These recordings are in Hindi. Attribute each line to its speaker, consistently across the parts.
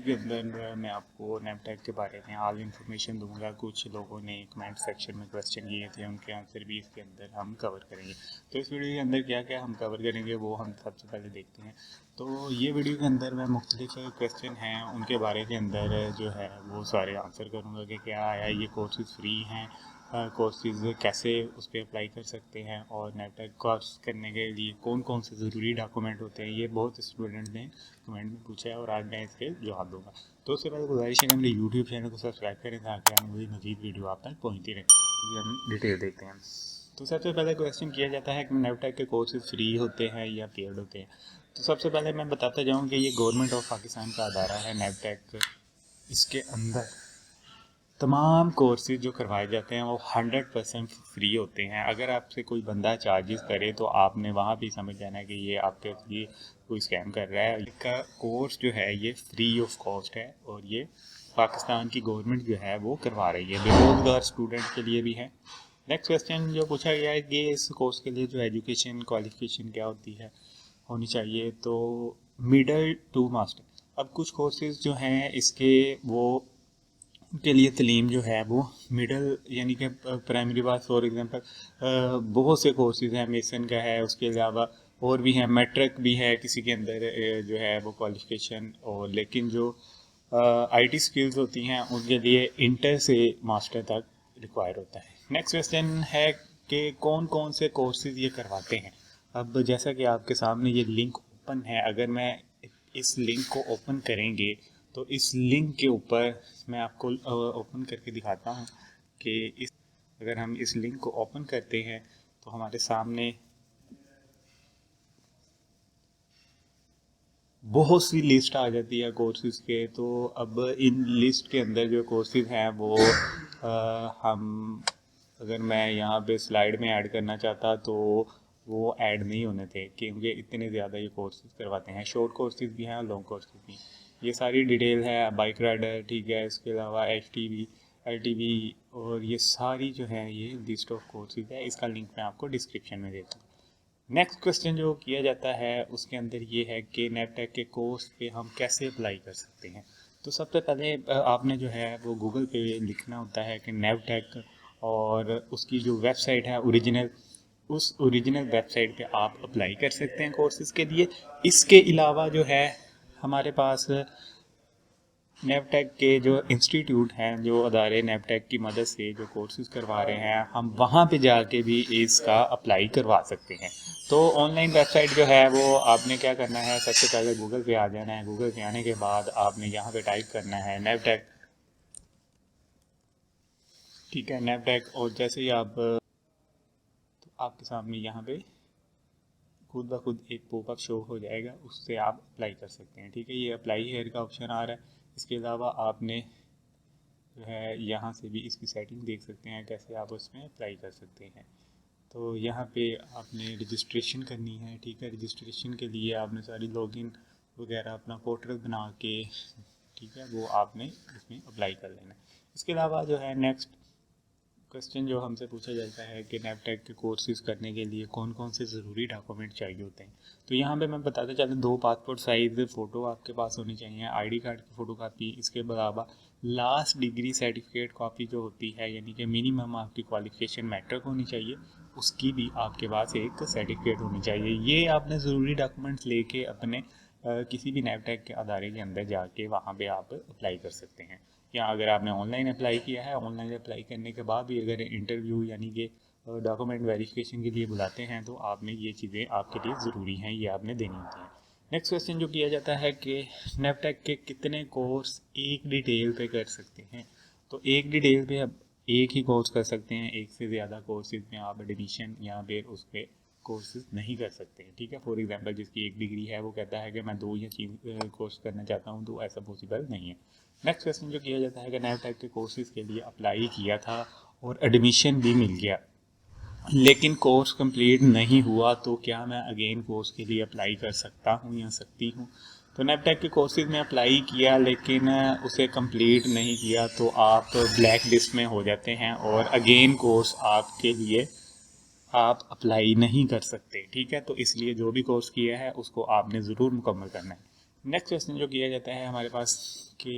Speaker 1: के अंदर मैं आपको नैपटेक के बारे में ऑल इन्फॉर्मेशन दूंगा। कुछ लोगों ने कमेंट सेक्शन में क्वेश्चन किए थे, उनके आंसर भी इसके अंदर हम कवर करेंगे। तो इस वीडियो के अंदर क्या क्या हम कवर करेंगे वो हम सबसे पहले देखते हैं। तो ये वीडियो के अंदर मैं मुख्तलिफ क्वेश्चन हैं उनके बारे के अंदर जो है वो सारे आंसर करूँगा कि क्या आया, ये कोर्सेज़ फ्री हैं, कोर्सेज़ कैसे उस पर अप्लाई कर सकते हैं, और नैपटेक कोर्स करने के लिए कौन कौन से ज़रूरी डॉक्यूमेंट होते हैं। ये बहुत स्टूडेंट ने कमेंट में पूछा है और आज मैं इसके जवाब दूंगा। तो उससे पहले गुजारिश है कि मेरे यूट्यूब चैनल को सब्सक्राइब करें ताकि आने वाली मज़ीद वीडियो आप तक पहुँचती रहे। ये हम डिटेल देखते हैं। तो सबसे पहले क्वेश्चन किया जाता है कि नैपटेक के कोर्सेज फ्री होते हैं या पेड होते हैं। तो सबसे पहले मैं बताता जाऊँ कि ये गवर्नमेंट ऑफ पाकिस्तान का अदारा है नैपटेक। इसके अंदर तमाम कोर्सेज जो करवाए जाते हैं वो 100% फ्री होते हैं। अगर आपसे कोई बंदा चार्जेस करे तो आपने वहाँ भी समझ जाना है कि ये आपके लिए कोई स्कैम कर रहा है। इसका कोर्स जो है ये फ्री ऑफ कॉस्ट है और ये पाकिस्तान की गवर्नमेंट जो है वो करवा रही है, बेरोजगार स्टूडेंट के लिए भी है। नेक्स्ट क्वेश्चन जो पूछा गया है कि इस कोर्स के लिए जो एजुकेशन क्वालिफिकेशन क्या होनी चाहिए। तो मिडल टू मास्टर। अब कुछ कोर्सेज जो हैं इसके वो के लिए तलीम जो है वो मिडल यानी कि प्राइमरी पास। फॉर एग्जांपल बहुत से कोर्सेज हैं, मेसन का है, उसके अलावा और भी हैं, मैट्रिक भी है किसी के अंदर जो है वो क्वालिफिकेशन। और लेकिन जो आईटी स्किल्स होती हैं उनके लिए इंटर से मास्टर तक रिक्वायर होता है। नेक्स्ट क्वेश्चन है कि कौन कौन से कोर्सेज ये करवाते हैं। अब जैसा कि आपके सामने ये लिंक ओपन है, अगर मैं इस लिंक को ओपन करेंगे तो इस लिंक के ऊपर मैं आपको ओपन करके दिखाता हूँ कि अगर हम इस लिंक को ओपन करते हैं तो हमारे सामने बहुत सी लिस्ट आ जाती है कोर्सेज़ के। तो अब इन लिस्ट के अंदर जो कोर्सेज़ हैं वो हम अगर मैं यहाँ पे स्लाइड में ऐड करना चाहता तो वो ऐड नहीं होने थे क्योंकि इतने ज़्यादा ये कोर्सेज़ करवाते हैं। शॉर्ट कोर्सेज़ भी हैं और लॉन्ग कोर्सेज़ भी। ये सारी डिटेल है, बाइक राइडर, ठीक है, इसके अलावा HTV LTV और ये सारी जो है ये लिस्ट ऑफ कोर्सेज़ है। इसका लिंक मैं आपको डिस्क्रिप्शन में देता हूँ। नेक्स्ट क्वेश्चन जो किया जाता है उसके अंदर ये है कि नैपटेक के कोर्स पे हम कैसे अप्लाई कर सकते हैं। तो सबसे पहले आपने जो है वो गूगल पे लिखना होता है कि नैपटेक, और उसकी जो वेबसाइट है उस ओरिजिनल वेबसाइट पे आप अप्लाई कर सकते हैं कोर्सेज के लिए। इसके अलावा जो है हमारे पास नैपटेक के जो इंस्टीट्यूट हैं, जो अदारे नैपटेक की मदद से जो कोर्सेज करवा रहे हैं, हम वहाँ पे जाके भी इसका अप्लाई करवा सकते हैं। तो ऑनलाइन वेबसाइट जो है वो आपने क्या करना है, सबसे पहले गूगल पे आ जाना है। गूगल पे आने के बाद आपने यहाँ पे टाइप करना है नैपटेक, ठीक है, नैपटेक। और जैसे ही आप तो आपके सामने यहाँ पे खुद ब खुद एक पॉपअप शो हो जाएगा, उससे आप अप्लाई कर सकते हैं, ठीक है। ये अप्लाई हेयर का ऑप्शन आ रहा है। इसके अलावा आपने जो है यहाँ से भी इसकी सेटिंग देख सकते हैं कैसे आप उसमें अप्लाई कर सकते हैं। तो यहाँ पे आपने रजिस्ट्रेशन करनी है, ठीक है। रजिस्ट्रेशन के लिए आपने सारी लॉगिन वगैरह अपना पोर्टल बना के, ठीक है, वो आपने इसमें अप्लाई कर लेना है। इसके अलावा जो है नेक्स्ट क्वेश्चन जो हमसे पूछा जाता है कि नैपटेक के कोर्सेज करने के लिए कौन कौन से ज़रूरी डॉक्यूमेंट चाहिए होते हैं। तो यहाँ पे मैं बताता चलूँ, 2 पासपोर्ट साइज़ फ़ोटो आपके पास होनी चाहिए, ID कार्ड की फ़ोटो कापी। इसके अलावा लास्ट डिग्री सर्टिफिकेट कॉपी जो होती है, यानी कि मिनिमम आपकी क्वालिफिकेशन मैट्रिक होनी चाहिए, उसकी भी आपके पास एक सर्टिफिकेट होनी चाहिए। ये आपने ज़रूरी डॉक्यूमेंट्स लेके अपने किसी भी नैपटेक के अदारे के अंदर जाके वहाँ पे आप अप्लाई कर सकते हैं। या अगर आपने ऑनलाइन अप्लाई किया है, ऑनलाइन अप्लाई करने के बाद भी अगर इंटरव्यू यानी कि डॉक्यूमेंट वेरिफिकेशन के लिए बुलाते हैं तो आपने ये चीज़ें आपके लिए ज़रूरी हैं, ये आपने देनी होती हैं। नेक्स्ट क्वेश्चन जो किया जाता है कि नैपटेक के कितने कोर्स एक डिटेल पे कर सकते हैं। तो एक डिटेल पे अब एक ही कोर्स कर सकते हैं, एक से ज़्यादा कोर्सेज में आप एडमिशन या फिर उस पर कोर्सेज नहीं कर सकते, ठीक है। फॉर एग्जांपल जिसकी 1 डिग्री है वो कहता है कि मैं 2 या 3 कोर्स करना चाहता हूँ, तो ऐसा पॉसिबल नहीं है। नेक्स्ट क्वेश्चन जो किया जाता है कि नैपटेक के कोर्सेज के लिए अप्लाई किया था और एडमिशन भी मिल गया, लेकिन कोर्स कंप्लीट नहीं हुआ, तो क्या मैं अगेन कोर्स के लिए अप्लाई कर सकता हूँ या सकती हूँ। तो नैपटेक के कोर्सेज में अप्लाई किया लेकिन उसे कंप्लीट नहीं किया तो आप ब्लैक लिस्ट में हो जाते हैं और अगेन कोर्स आपके लिए आप अप्लाई नहीं कर सकते, ठीक है। तो इसलिए जो भी कोर्स किया है उसको आपने ज़रूर मुकम्मल करना है। नेक्स्ट क्वेश्चन जो किया जाता है हमारे पास कि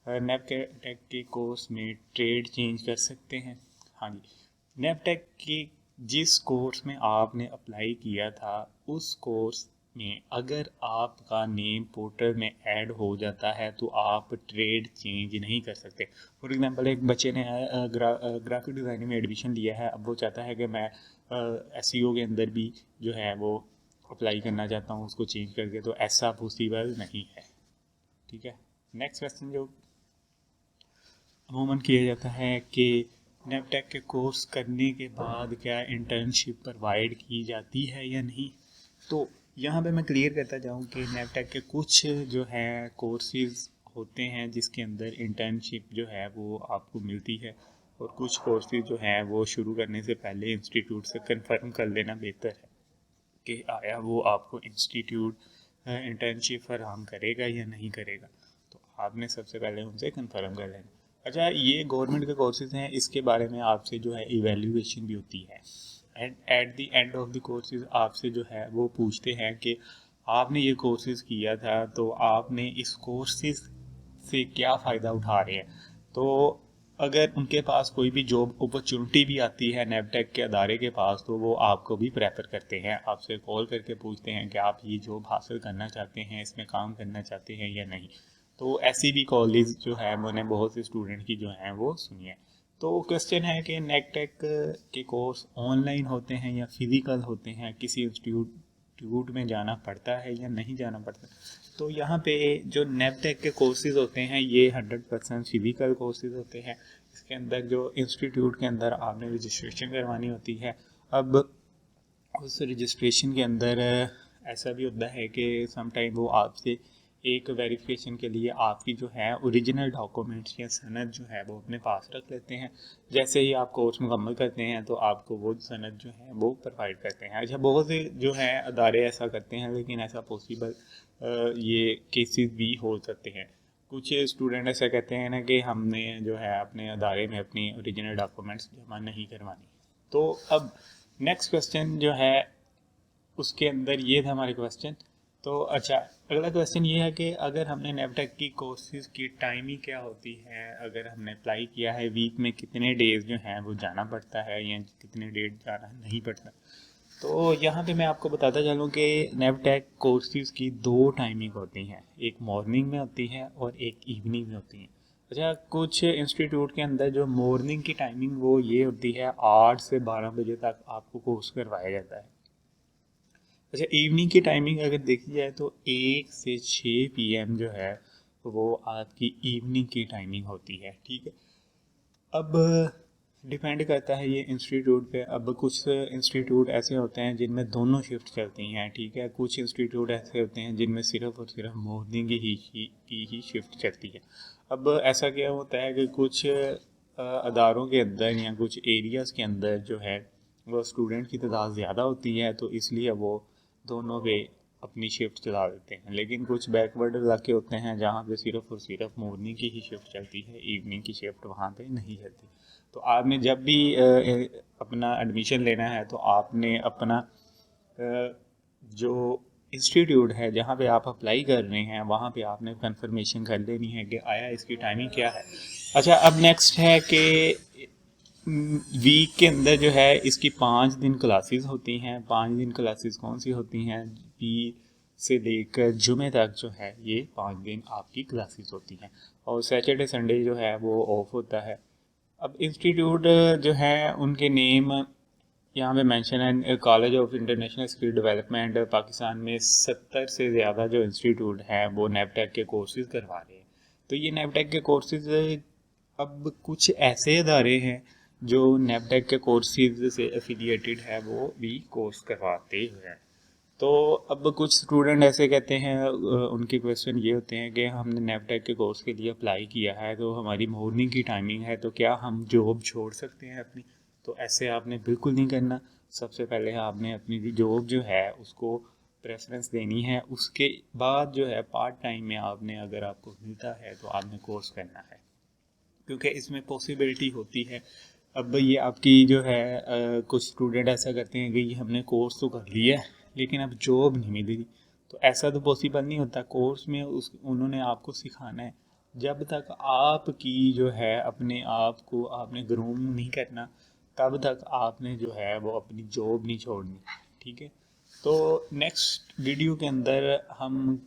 Speaker 1: नैपटेक के कोर्स में ट्रेड चेंज कर सकते हैं। हाँ जी, नैपटेक की जिस कोर्स में आपने अप्लाई किया था उस कोर्स में अगर आपका नेम पोर्टल में ऐड हो जाता है तो आप ट्रेड चेंज नहीं कर सकते। फॉर एग्जांपल एक बच्चे ने ग्राफिक डिज़ाइनिंग में एडमिशन लिया है, अब वो चाहता है कि मैं एसईओ के अंदर भी जो है वो अप्लाई करना चाहता हूँ उसको चेंज करके, तो ऐसा पॉसिबल नहीं है। ठीक है, नेक्स्ट क्वेश्चन जो अमूमन किया जाता है कि नैपटेक के कोर्स करने के बाद क्या इंटर्नशिप प्रोवाइड की जाती है या नहीं। तो यहाँ पे मैं क्लियर करता जाऊँ कि नैपटेक के कुछ जो है कोर्सेज होते हैं जिसके अंदर इंटर्नशिप जो है वो आपको मिलती है, और कुछ कोर्सेज जो हैं वो शुरू करने से पहले इंस्टीट्यूट से कंफर्म कर लेना बेहतर है कि आया वो आपको इंस्टीट्यूट इंटर्नशिप फराहम करेगा या नहीं करेगा। तो आपने सबसे पहले उनसे कंफर्म कर लेना। अच्छा, ये गवर्नमेंट के कोर्सेज हैं, इसके बारे में आपसे जो है इवेल्युएशन भी होती है, and at the end of the courses आपसे जो है वो पूछते हैं कि आपने ये कोर्सेज किया था तो आपने इस कोर्सेज से क्या फ़ायदा उठा रहे हैं। तो अगर उनके पास कोई भी जॉब अपॉर्चुनिटी भी आती है नैपटेक के अदारे के पास तो वो आपको भी प्रेफर करते हैं, आपसे कॉल करके पूछते हैं कि आप ये जॉब हासिल करना चाहते हैं, इसमें काम करना चाहते हैं या नहीं। तो ऐसी भी कॉलेज जो है मैंने बहुत से स्टूडेंट की जो हैं वो सुनी है। तो क्वेश्चन है कि नैपटेक के कोर्स ऑनलाइन होते हैं या फिज़िकल होते हैं, किसी इंस्टीट्यूट में जाना पड़ता है या नहीं जाना पड़ता। तो यहाँ पे जो नैपटेक के कोर्सेज होते हैं ये 100% फिज़िकल कोर्सेज होते हैं। इसके अंदर जो इंस्टीट्यूट के अंदर आपने रजिस्ट्रेशन करवानी होती है। अब उस रजिस्ट्रेशन के अंदर ऐसा भी होता है कि समटाइम वो आपसे एक वेरिफिकेशन के लिए आपकी जो है ओरिजिनल डॉक्यूमेंट्स या सनद जो है वो अपने पास रख लेते हैं। जैसे ही आप कोर्स मुकम्मल करते हैं तो आपको वो सनद जो है वो प्रोवाइड करते हैं। अच्छा, बहुत से जो है अदारे ऐसा करते हैं, लेकिन ऐसा पॉसिबल ये केसेस भी हो सकते हैं। कुछ स्टूडेंट ऐसा कहते हैं ना कि हमने जो है अपने अदारे में अपनी ओरिजिनल डॉक्यूमेंट्स जमा नहीं करवानी। तो अब नेक्स्ट क्वेश्चन जो है उसके अंदर ये था हमारे क्वेश्चन। तो अच्छा, अगला क्वेश्चन ये है कि अगर हमने नैपटेक की कोर्सेज की टाइमिंग क्या होती है, अगर हमने अप्लाई किया है वीक में कितने डेज जो हैं वो जाना पड़ता है या कितने डेज जाना नहीं पड़ता। तो यहाँ पे मैं आपको बताता चलूँ कि नैपटेक कोर्सेज की 2 टाइमिंग होती हैं, एक मॉर्निंग में होती है और एक इवनिंग में होती है। अच्छा, कुछ इंस्टीट्यूट के अंदर जो मॉर्निंग की टाइमिंग वो ये होती है 8 से 12 बजे तक आपको कोर्स करवाया जाता है। अच्छा, इवनिंग की टाइमिंग अगर देखी जाए तो 1 से 6 पीएम जो है वो आपकी इवनिंग की टाइमिंग होती है। ठीक है, अब डिपेंड करता है ये इंस्टीट्यूट पे। अब कुछ इंस्टीट्यूट ऐसे होते हैं जिनमें दोनों शिफ्ट चलती हैं, ठीक है। कुछ इंस्टीट्यूट ऐसे होते हैं जिनमें सिर्फ और सिर्फ मॉर्निंग की ही शिफ्ट चलती है। अब ऐसा क्या होता है कि कुछ अदारों के अंदर या कुछ एरियाज़ के अंदर जो है वो स्टूडेंट की तादाद ज़्यादा होती है, तो इसलिए वो दोनों पे अपनी शिफ्ट चला देते हैं। लेकिन कुछ बैकवर्ड इलाके होते हैं जहाँ पे सिर्फ और सिर्फ मॉर्निंग की ही शिफ्ट चलती है, इवनिंग की शिफ्ट वहाँ पे नहीं चलती। तो आपने जब भी अपना एडमिशन लेना है तो आपने अपना जो इंस्टीट्यूट है जहाँ पे आप अप्लाई कर रहे हैं वहाँ पे आपने कंफर्मेशन कर लेनी है कि आया इसकी टाइमिंग क्या है। अच्छा, अब नेक्स्ट है कि वीक के अंदर जो है इसकी 5 दिन क्लासेस होती हैं। 5 दिन क्लासेस कौन सी होती हैं? बी से लेकर जुमे तक जो है ये 5 दिन आपकी क्लासेस होती हैं, और सैटरडे संडे जो है वो ऑफ होता है। अब इंस्टीट्यूट जो है उनके नेम यहाँ पे मेंशन है, college of international skill development. Pakistan में 70 से ज़्यादा जो इंस्टीट्यूट हैं वो नैपटेक के कोर्सेज करवा रहे हैं। तो ये नैपटेक के कोर्सेज अब कुछ ऐसे अदारे हैं जो नैपटेक के कोर्सेज से एफिलिएटेड है वो भी कोर्स करवाते हैं। तो अब कुछ स्टूडेंट ऐसे कहते हैं, उनके क्वेश्चन ये होते हैं कि हमने नैपटेक के कोर्स के लिए अप्लाई किया है तो हमारी मॉर्निंग की टाइमिंग है, तो क्या हम जॉब छोड़ सकते हैं अपनी? तो ऐसे आपने बिल्कुल नहीं करना। सबसे पहले आपने अपनी जॉब जो है उसको प्रेफरेंस देनी है, उसके बाद जो है पार्ट टाइम में आपने अगर आपको मिलता है तो आपने कोर्स करना है, क्योंकि इसमें पॉसिबिलिटी होती है। अब ये आपकी जो है कुछ स्टूडेंट ऐसा करते हैं कि ये हमने कोर्स तो कर लिया है लेकिन अब जॉब नहीं मिल रही। तो ऐसा तो पॉसिबल नहीं होता। कोर्स में उन्होंने आपको सिखाना है। जब तक आपकी जो है अपने आप को आपने ग्रूम नहीं करना, तब तक आपने जो है वो अपनी जॉब नहीं छोड़नी। ठीक है, तो नेक्स्ट वीडियो के अंदर हम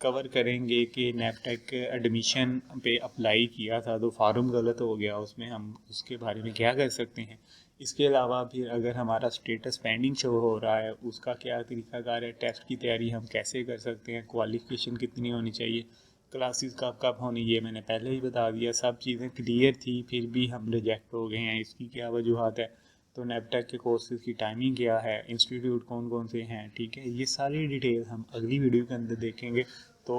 Speaker 1: कवर करेंगे कि नैपटेक एडमिशन पे अप्लाई किया था तो फार्म गलत हो गया, उसमें हम उसके बारे में क्या कर सकते हैं। इसके अलावा फिर अगर हमारा स्टेटस पेंडिंग शो हो रहा है, उसका क्या तरीकाकार है, टेस्ट की तैयारी हम कैसे कर सकते हैं, क्वालिफिकेशन कितनी होनी चाहिए, क्लासेस कब कब होनी, ये मैंने पहले ही बता दिया। सब चीज़ें क्लियर थी, फिर भी हम रिजेक्ट हो गए हैं, इसकी क्या वजूहत है। तो नैपटेक के कोर्सेज़ की टाइमिंग क्या है, इंस्टीट्यूट कौन कौन से हैं, ठीक है, ये सारी डिटेल हम अगली वीडियो के अंदर देखेंगे। तो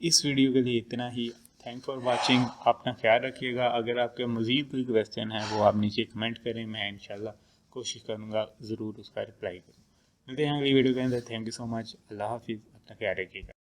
Speaker 1: इस वीडियो के लिए इतना ही। Thank for watching. अपना ख्याल रखिएगा। अगर आपके मज़ीद कोई क्वेश्चन है वो आप नीचे कमेंट करें, मैं इंशाल्लाह कोशिश करूँगा ज़रूर उसका रिप्लाई करूँ। मिलते हैं अगली वीडियो के अंदर। Thank you so much. अल्लाह हाफिज़। अपना ख्याल रखिएगा।